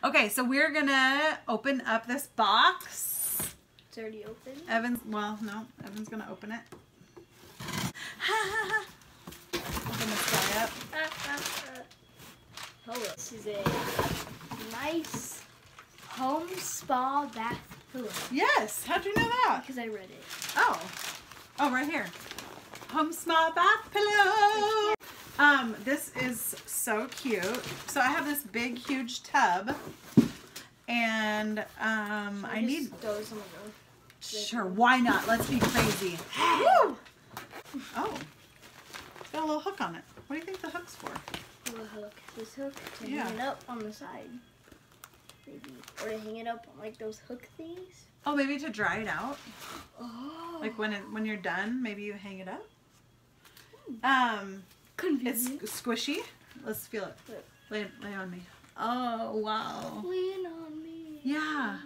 Okay, so we're gonna open up this box. It's already open. Evan's, well, no, Evan's gonna open it. Open this guy up. Oh, this is a nice home spa bath pillow. Yes, how'd you know that? Because I read it. Oh, right here. Home spa bath pillow. This is so cute. So I have this big, huge tub, and I need. Throw some of them. Sure, why not? Let's be crazy. Woo! Oh, it's got a little hook on it. What do you think the hook's for? A hook. This hook to hang it up on the side. Maybe. Or to hang it up on like those hook things. Oh, maybe to dry it out. Oh. Like when you're done, maybe you hang it up. Convenient. It's squishy. Let's feel it. Lay on me. Oh, wow. Lean on me. Yeah.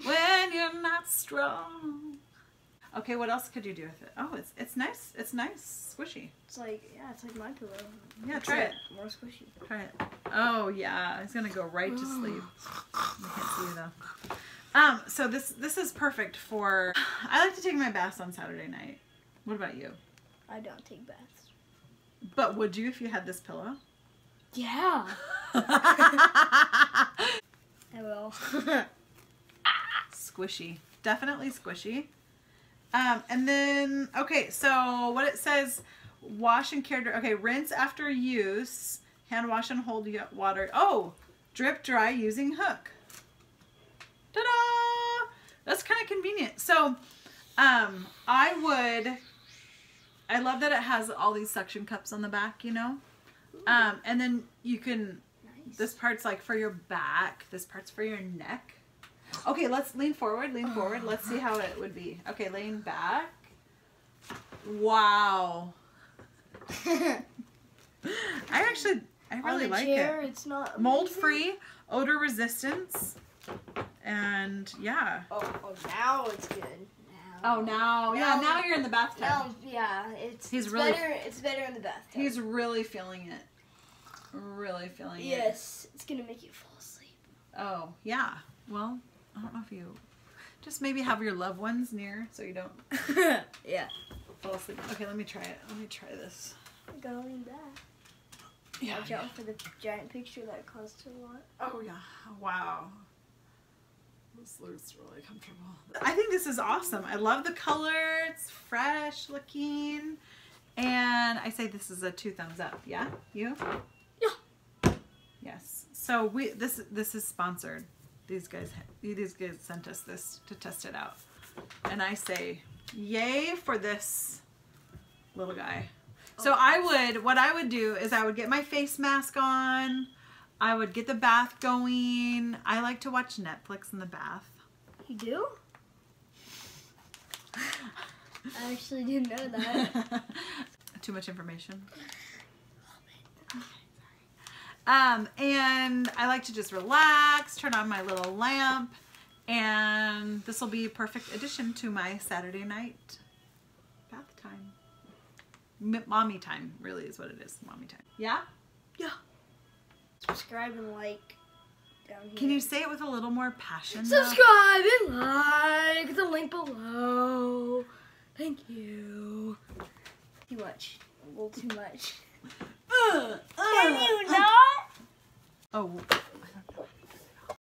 When you're not strong. Okay, what else could you do with it? Oh, it's nice. It's nice, squishy. It's like, yeah, it's like my pillow. Yeah, try it. More squishy. Try it. Oh yeah, it's gonna go right to sleep. I can't see you though. So this is perfect for. I like to take my baths on Saturday night. What about you? I don't take baths. But would you if you had this pillow? Yeah. I will. Squishy, definitely squishy. And then okay, so what it says. Wash and care. Okay, rinse after use. Hand wash and hold water. Oh, drip dry using hook. Ta-da! That's kind of convenient. So, I love that it has all these suction cups on the back, you know. And then you can. Nice. This part's like for your back. This part's for your neck. Okay, let's lean forward. Lean forward. Let's see how it would be. Okay, lean back. Wow. I really like it. It's not mold free, odor resistance, and yeah. Oh, now it's good. Now. Oh, now you're in the bathtub. Now, yeah, it's better. It's better in the bathtub. He's really feeling it. Really feeling it. Yes, it's gonna make you fall asleep. Oh yeah. Well, I don't know if you just maybe have your loved ones near so you don't. Yeah. Fall asleep. Okay, let me try it. Let me try this. I gotta lean back. Yeah. Watch out for the giant picture that costs a lot. Oh yeah. Wow. This looks really comfortable. I think this is awesome. I love the color. It's fresh looking. And I say this is a 2 thumbs up. Yeah? You? Yeah. Yes. So this is sponsored. These guys sent us this to test it out. And I say yay for this little guy. So what I would do is I would get my face mask on. I would get the bath going. I like to watch Netflix in the bath. You do? I actually didn't know that. Too much information. And I like to just relax, turn on my little lamp, and this will be a perfect addition to my Saturday night bath time. Mommy time, really is what it is. Mommy time. Yeah? Yeah. Subscribe and like down here. Can you say it with a little more passion? Subscribe and like the link below. Thank you. Too much. A little too much. Can you not? Oh.